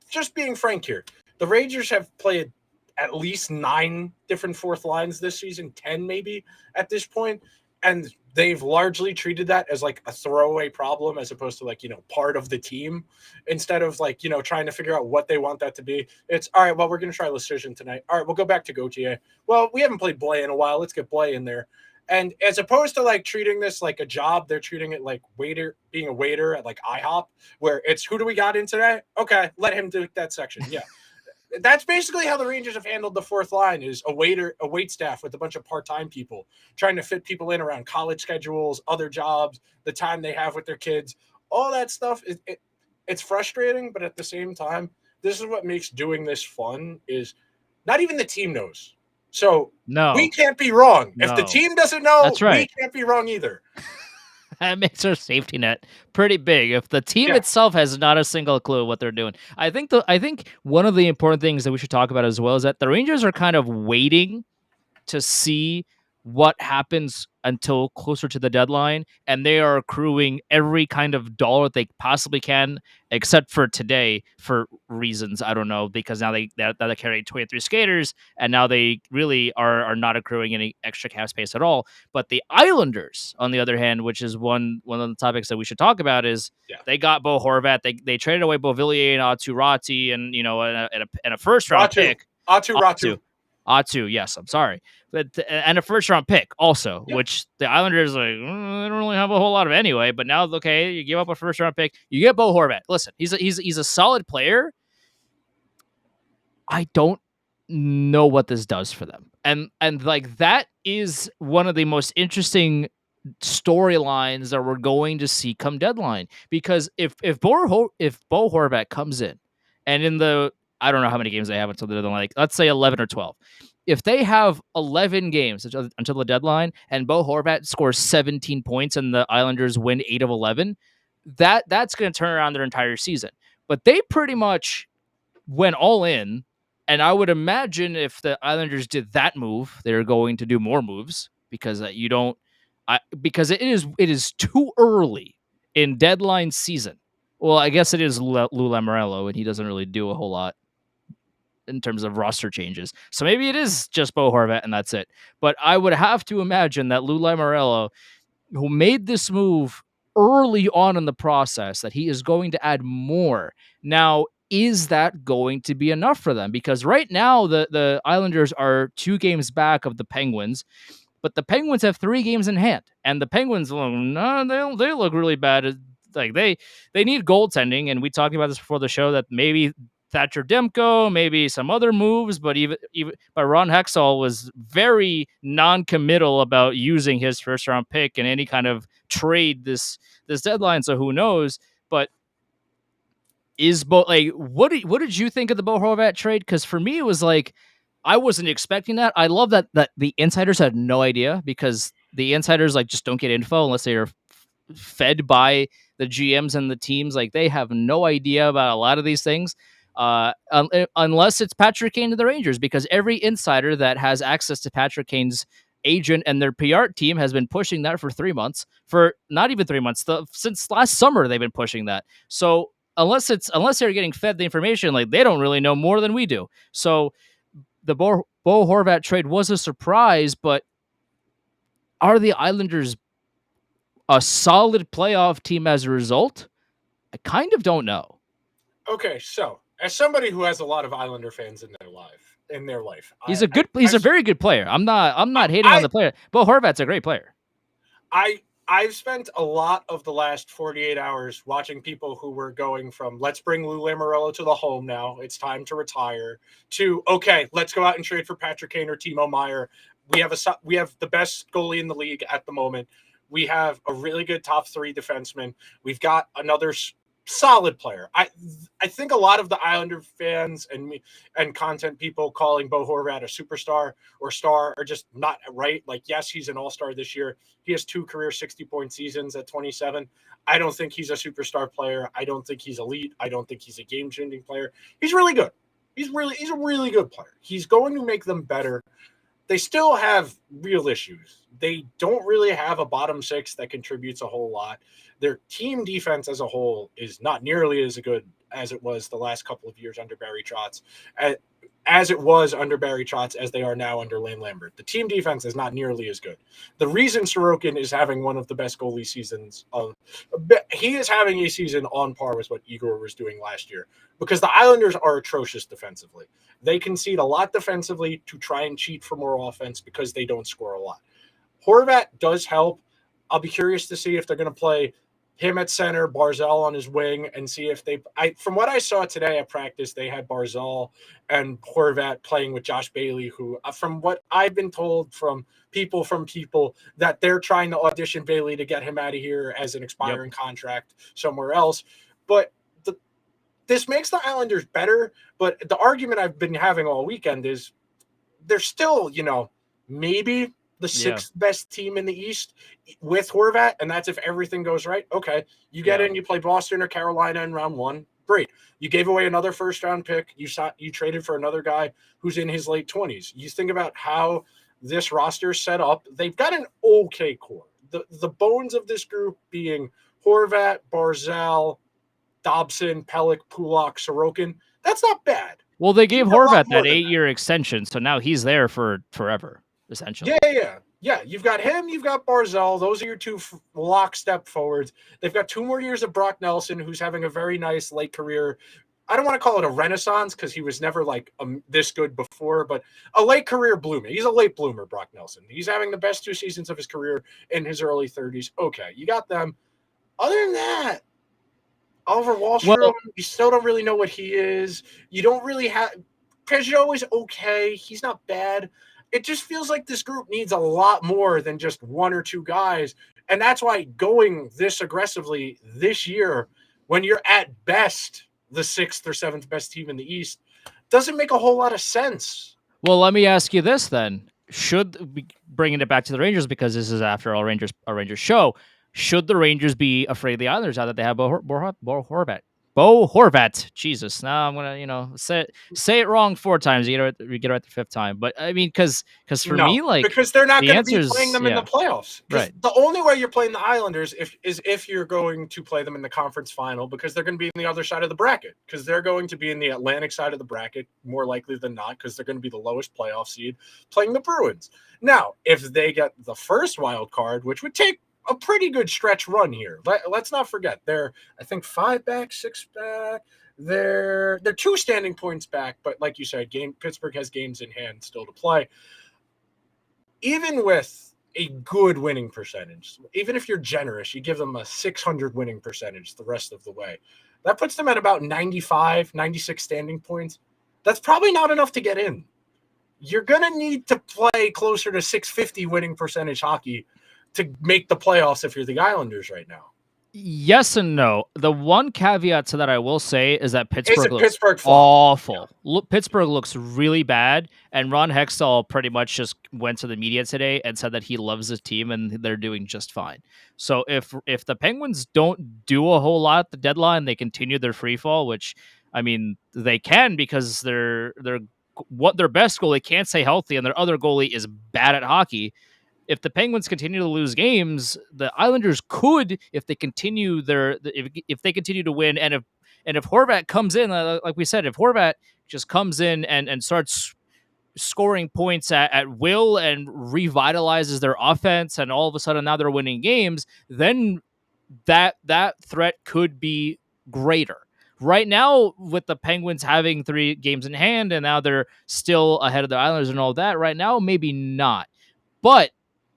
Just being frank here, the Rangers have played at least 9 different fourth lines this season, 10 maybe at this point, and they've largely treated that as like a throwaway problem as opposed to like, part of the team instead of like, trying to figure out what they want that to be. It's all right, well, we're going to try Lecision tonight. All right, we'll go back to Gauthier. Well, we haven't played Blais in a while. Let's get Blais in there. And as opposed to like treating this like a job, they're treating it like being a waiter at like IHOP, where it's who do we got in today? Okay, let him do that section. Yeah. That's basically how the Rangers have handled the fourth line is a wait staff with a bunch of part-time people trying to fit people in around college schedules, other jobs, the time they have with their kids, all that stuff. It's frustrating, but at the same time, this is what makes doing this fun is not even the team knows. So we can't be wrong. No. If the team doesn't know, that's right. We can't be wrong either. That makes our safety net pretty big. If the team itself has not a single clue what they're doing, I think one of the important things that we should talk about as well is that the Rangers are kind of waiting to see what happens until closer to the deadline, and they are accruing every kind of dollar they possibly can, except for today for reasons I don't know, because now they're carrying 23 skaters, and now they really are not accruing any extra cap space at all. But the Islanders, on the other hand, which is one of the topics that we should talk about, is they got Bo Horvat, they traded away Beauvillier and Aatu Ratti, and and a first round pick. Aatu, yes, I'm sorry. And a first round pick also, which the Islanders they don't really have a whole lot of anyway. But now, okay, you give up a first round pick, you get Bo Horvat. Listen, he's a solid player. I don't know what this does for them, and like that is one of the most interesting storylines that we're going to see come deadline, because if Bo Horvat comes in, and in the I don't know how many games they have until the deadline, like let's say 11 or 12. If they have 11 games until the deadline and Bo Horvat scores 17 points and the Islanders win 8 of 11, that's going to turn around their entire season. But they pretty much went all in, and I would imagine if the Islanders did that move, they're going to do more moves because because it is too early in deadline season. Well, I guess it is Lou Lamoriello, and he doesn't really do a whole lot in terms of roster changes. So maybe it is just Bo Horvat and that's it. But I would have to imagine that Lou Lamoriello, who made this move early on in the process, that he is going to add more. Now, is that going to be enough for them? Because right now, the Islanders are 2 games back of the Penguins, but the Penguins have 3 games in hand. And the Penguins, they look really bad. Like they need goaltending, and we talked about this before the show that maybe Thatcher Demko, maybe some other moves, but but Ron Hextall was very non-committal about using his first round pick in any kind of trade this deadline. So who knows? But what did you think of the Bo Horvat trade? Because for me, it was like I wasn't expecting that. I love that the insiders had no idea, because the insiders like just don't get info unless they are fed by the GMs and the teams. Like they have no idea about a lot of these things, unless it's Patrick Kane to the Rangers, because every insider that has access to Patrick Kane's agent and their PR team has been pushing that for 3 months, for not even 3 months, since last summer they've been pushing that. So unless they're getting fed the information, like they don't really know more than we do. So the Bo Horvat trade was a surprise, but are the Islanders a solid playoff team as a result? I kind of don't know. Okay, so as somebody who has a lot of Islander fans in their life, he's a very good player. I'm not hating on the player. Bo Horvat's a great player. I've spent a lot of the last 48 hours watching people who were going from let's bring Lou Lamoriello to the home now, it's time to retire, to okay, let's go out and trade for Patrick Kane or Timo Meier. We have the best goalie in the league at the moment. We have a really good top 3 defenseman. We've got another solid player. I think a lot of the Islander fans and me and content people calling Bo Horvat a superstar or star are just not right. Like, yes, he's an all-star this year. He has 2 career 60-point seasons at 27. I don't think he's a superstar player. I don't think he's elite. I don't think he's a game-changing player. He's really good. He's a really good player. He's going to make them better. They still have real issues. They don't really have a bottom 6 that contributes a whole lot. Their team defense as a whole is not nearly as good as it was the last couple of years under Barry Trotz, as it was under Barry Trotz, as they are now under Lane Lambert. The team defense is not nearly as good. The reason Sorokin is having one of the best goalie seasons he is having a season on par with what Igor was doing last year, because the Islanders are atrocious defensively. They concede a lot defensively to try and cheat for more offense because they don't score a lot. Horvat does help. I'll be curious to see if they're going to play him at center, Barzal on his wing, and see if from what I saw today at practice, they had Barzal and Horvat playing with Josh Bailey, who, from what I've been told from people, that they're trying to audition Bailey to get him out of here as an expiring contract somewhere else. But this makes the Islanders better. But the argument I've been having all weekend is they're still, maybe the 6th best team in the East with Horvat, and that's if everything goes right. Okay, you get in, you play Boston or Carolina in round 1. Great. You gave away another first-round pick. You traded for another guy who's in his late 20s. You think about how this roster is set up. They've got an okay core. The bones of this group being Horvat, Barzal, Dobson, Pelech, Pulak, Sorokin. That's not bad. Well, they gave Horvat that 8-year extension, so now he's there for forever, essentially. Yeah. You've got him. You've got Barzal. Those are your 2 lockstep forwards. They've got 2 more years of Brock Nelson, who's having a very nice late career. I don't want to call it a renaissance because he was never like this good before, but a late career bloomer. He's a late bloomer, Brock Nelson. He's having the best 2 seasons of his career in his early 30s. Okay, you got them. Other than that, Oliver Wahlstrom, you still don't really know what he is. You don't really have – Peugeot is okay. He's not bad. It just feels like this group needs a lot more than just 1 or 2 guys. And that's why going this aggressively this year, when you're at best the 6th or 7th best team in the East, doesn't make a whole lot of sense. Well, let me ask you this then. Bringing it back to the Rangers, because this is after all a Rangers show, should the Rangers be afraid of the Islanders now that they have Bo Horvat? Bo Horvat. Jesus. Now I'm gonna, say it wrong 4 times. You get it right the 5th time. But I mean, because for me, like, because they're not going to be playing them in the playoffs. Right. The only way you're playing the Islanders is if you're going to play them in the conference final, because they're going to be on the other side of the bracket, because they're going to be in the Atlantic side of the bracket more likely than not, because they're going to be the lowest playoff seed playing the Bruins. Now, if they get the first wild card, which would take a pretty good stretch run here. Let's not forget they're, I think, 5 back, 6 back. They're 2 standing points back, but like you said, Pittsburgh has games in hand still to play. Even with a good winning percentage, even if you're generous, you give them a 600 winning percentage the rest of the way. That puts them at about 95, 96 standing points. That's probably not enough to get in. You're going to need to play closer to 650 winning percentage hockey to make the playoffs if you're the Islanders right now. Yes and no. The one caveat to that I will say is that Pittsburgh looks Pittsburgh flop. awful. Look, Pittsburgh looks really bad, and Ron Hextall pretty much just went to the media today and said that he loves his team and they're doing just fine. So if the Penguins don't do a whole lot at the deadline, they continue their free fall, which I mean they can because they're what their best goalie can't stay healthy and their other goalie is bad at hockey. If the Penguins continue to lose games, the Islanders could, if they continue if they continue to win, and if Horvat comes in, like we said, if Horvat just comes in and starts scoring points at will and revitalizes their offense, and all of a sudden now they're winning games, then that threat could be greater. Right now, with the Penguins having 3 games in hand, and now they're still ahead of the Islanders and all that, right now, maybe not. But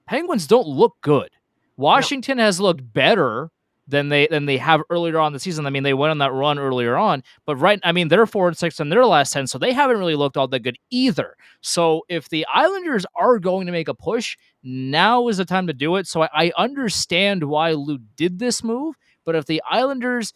Penguins don't look good. Washington has looked better than they have earlier on the season. I mean, they went on that run earlier on, but they're 4-6 in their last 10, so they haven't really looked all that good either. So if the Islanders are going to make a push, now is the time to do it. So I understand why Lou did this move, but if the Islanders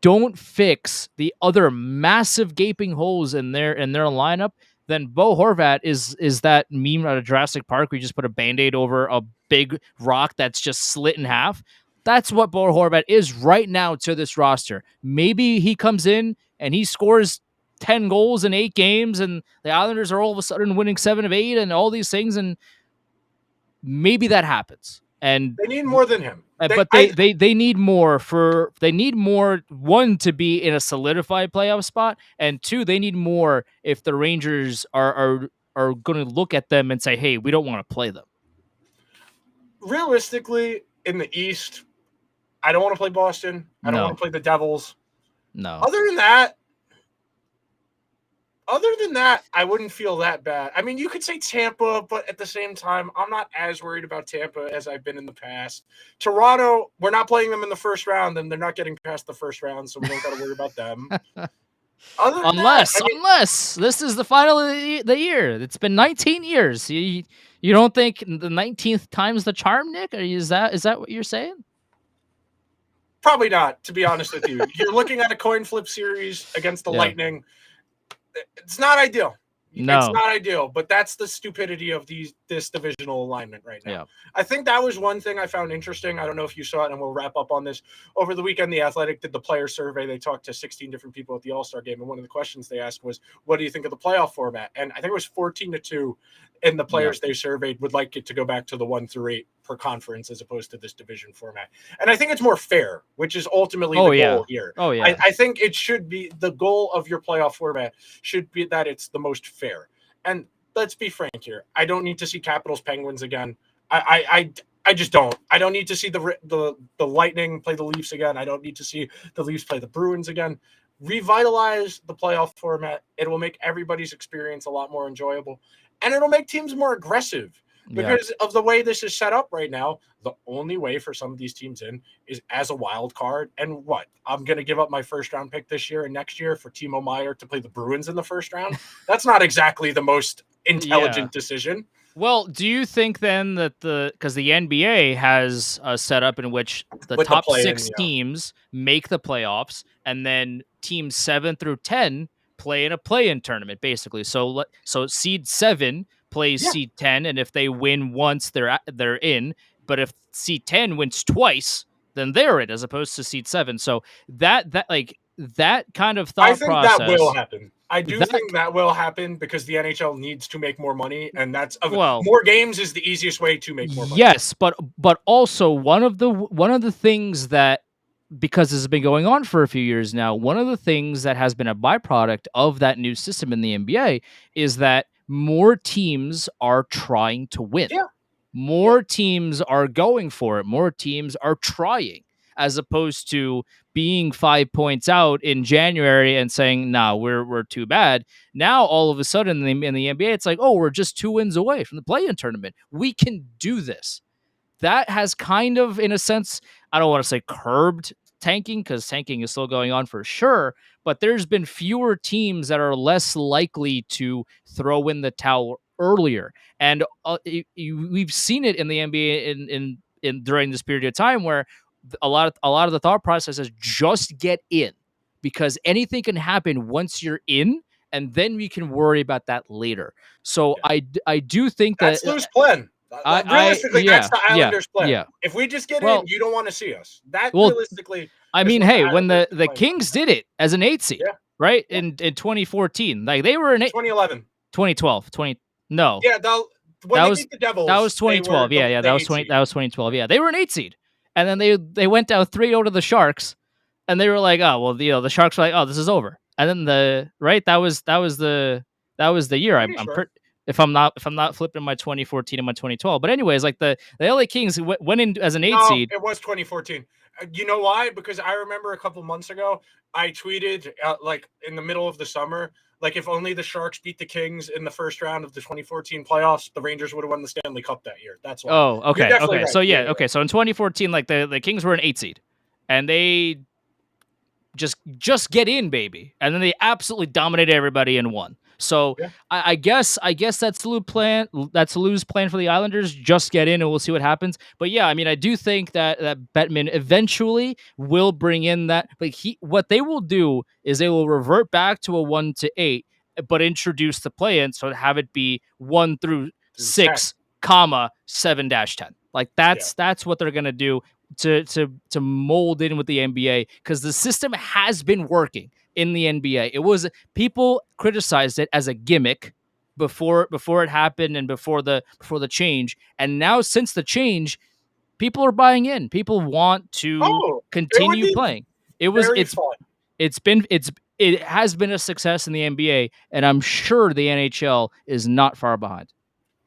don't fix the other massive gaping holes in their lineup, then Bo Horvat is that meme at a Jurassic Park where you just put a Band-Aid over a big rock that's just slit in half. That's what Bo Horvat is right now to this roster. Maybe he comes in and he scores 10 goals in 8 games and the Islanders are all of a sudden winning 7 of 8 and all these things, and maybe that happens. And they need more than him. But they need more one, to be in a solidified playoff spot, and 2, they need more if the Rangers are going to look at them and say, hey, we don't want to play them. Realistically, in the East, I don't want to play Boston. I don't want to play the Devils. No. Other than that, I wouldn't feel that bad. I mean, you could say Tampa, but at the same time, I'm not as worried about Tampa as I've been in the past. Toronto, we're not playing them in the first round, and they're not getting past the first round, so we don't got to worry about them. Unless this is the final of the year. It's been 19 years. You don't think the 19th time's the charm, Nick? Or is that what you're saying? Probably not, to be honest with you. You're looking at a coin flip series against the Lightning. It's not ideal. No. It's not ideal, but that's the stupidity of this divisional alignment right now. Yeah. I think that was one thing I found interesting. I don't know if you saw it, and we'll wrap up on this. Over the weekend, The Athletic did the player survey. They talked to 16 different people at the All-Star game, and one of the questions they asked was, what do you think of the playoff format? And I think it was 14-2, and the players they surveyed would like it to go back to the 1-8 per conference as opposed to this division format. And I think it's more fair, which is ultimately the goal here. Oh, yeah. I think it should be the goal of your playoff format should be that it's the most fair. And let's be frank here. I don't need to see Capitals Penguins again. I just don't. I don't need to see the Lightning play the Leafs again. I don't need to see the Leafs play the Bruins again. Revitalize the playoff format. It will make everybody's experience a lot more enjoyable, and it'll make teams more aggressive. Because of the way this is set up right now, the only way for some of these teams in is as a wild card. And what? I'm going to give up my first-round pick this year and next year for Timo Meier to play the Bruins in the first round? That's not exactly the most intelligent decision. Well, do you think then that because the NBA has a setup in which the top 6 teams make the playoffs, and then teams 7 through 10 play in a play-in tournament, basically. So seed 7 plays seed 10, and if they win once, they're in. But if seed 10 wins twice, then they're in, as opposed to seed 7. So that kind of thought process. That will happen. I do think that will happen because the NHL needs to make more money, and more games is the easiest way to make more money. Yes, but also one of the things that, because this has been going on for a few years now, one of the things that has been a byproduct of that new system in the NBA is that more teams are trying to win. Yeah. More teams are going for it. More teams are trying, as opposed to being 5 points out in January and saying, "Nah, we're too bad." Now all of a sudden in the NBA, it's like, "Oh, we're just 2 wins away from the play-in tournament. We can do this." That has kind of, in a sense, I don't want to say curbed tanking, because tanking is still going on for sure, but there's been fewer teams that are less likely to throw in the towel earlier. And we've seen it in the NBA in during this period of time where a lot of the thought process is just get in, because anything can happen once you're in, and then we can worry about that later. So I do think That's that Lou's plan. Realistically, that's the Islanders' plan. yeah. If we just get Well, in, you don't want to see us. That well, realistically. I is mean, what hey, when Islanders the are playing Kings right did it as an 8 seed, Yeah. right? In 2014, like they were an 2011. 2012, 20 no. Yeah, when That they was beat the Devils, that was 2012. they were Yeah, the that was 8 20 seed. that was 2012. Yeah. They were an 8 seed. And then they went down 3-0 to the Sharks, and they were like, "Oh, well, the Sharks were like, "Oh, this is over." And then that was the year. Pretty sure. If I'm not flipping my 2014 and my 2012. But anyways, like the LA Kings went in as an 8 seed. It was 2014. You know why? Because I remember a couple months ago, I tweeted like in the middle of the summer, like if only the Sharks beat the Kings in the first round of the 2014 playoffs, the Rangers would have won the Stanley Cup that year. That's why. Oh, okay, okay. Right. So okay. So in 2014, like the Kings were an 8 seed, and they just get in, baby, and then they absolutely dominated everybody and won. So I guess that's Lou's plan. That's Lou's plan for the Islanders. Just get in, and we'll see what happens. But yeah, I mean, I do think that Bettman eventually will bring in that. Like what they will do is they will revert back to a 1-8, but introduce the play-in, so have it be 1 through 6, 7-10. Like that's what they're gonna do to mold in with the NBA, because the system has been working in the NBA. It was, people criticized it as a gimmick before it happened and before the change, and now since the change, people are buying in. People want to continue playing. It has been a success in the NBA, and I'm sure the NHL is not far behind.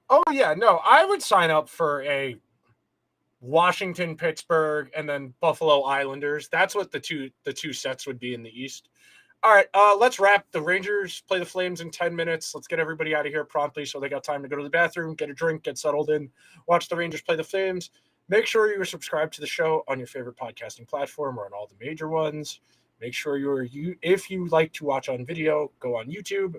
Oh yeah, no, I would sign up for a Washington, Pittsburgh, and then Buffalo Islanders. That's what the two sets would be in the East. All right, let's wrap. The Rangers play the Flames in 10 minutes. Let's get everybody out of here promptly so they got time to go to the bathroom, get a drink, get settled in, watch the Rangers play the Flames. Make sure you are subscribed to the show on your favorite podcasting platform or on all the major ones. Make sure if you like to watch on video, go on YouTube.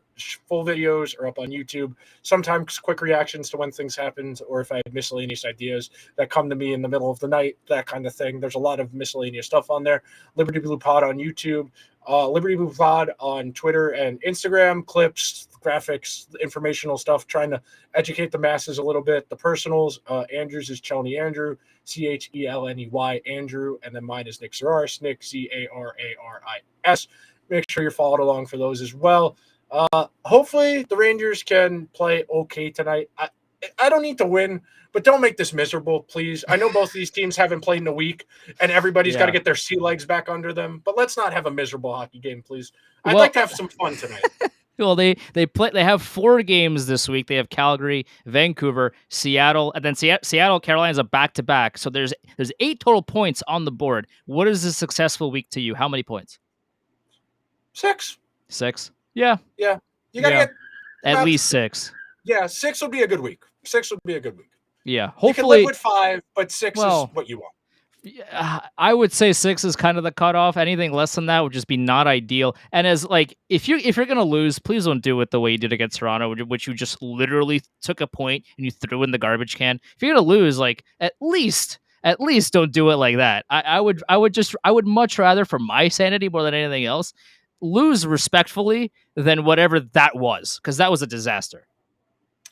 Full videos are up on YouTube. Sometimes quick reactions to when things happen, or if I have miscellaneous ideas that come to me in the middle of the night, that kind of thing. There's a lot of miscellaneous stuff on there. Liberty Blue Pod on YouTube. Liberty Blue Pod on Twitter and Instagram, clips, graphics, informational stuff, trying to educate the masses a little bit. The personals, Andrew's is Chelney Andrew, CHELNEY Andrew, and then mine is Nick Zararis, Nick Zararis. Make sure you're followed along for those as well. Hopefully the Rangers can play okay tonight. I don't need to win, but don't make this miserable, please. I know both of these teams haven't played in a week, and everybody's got to get their sea legs back under them. But let's not have a miserable hockey game, please. I'd like to have some fun tonight. Well, they have 4 games this week. They have Calgary, Vancouver, Seattle, and then Seattle, Carolina's a back-to-back. So there's 8 total points on the board. What is a successful week to you? How many points? 6. 6? Yeah. Yeah. You got to get at least 6. Yeah, 6 would be a good week. 6 would be a good week. Yeah, hopefully you can live with 5, but 6 is what you want. I would say 6 is kind of the cutoff. Anything less than that would just be not ideal. And as like, if you're gonna lose, please don't do it the way you did against Toronto, which you just literally took a point and you threw in the garbage can. If you're gonna lose, like at least don't do it like that. I would much rather, for my sanity more than anything else, lose respectfully than whatever that was, because that was a disaster.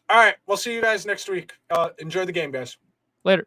All right, we'll see you guys next week. Enjoy the game, guys. Later.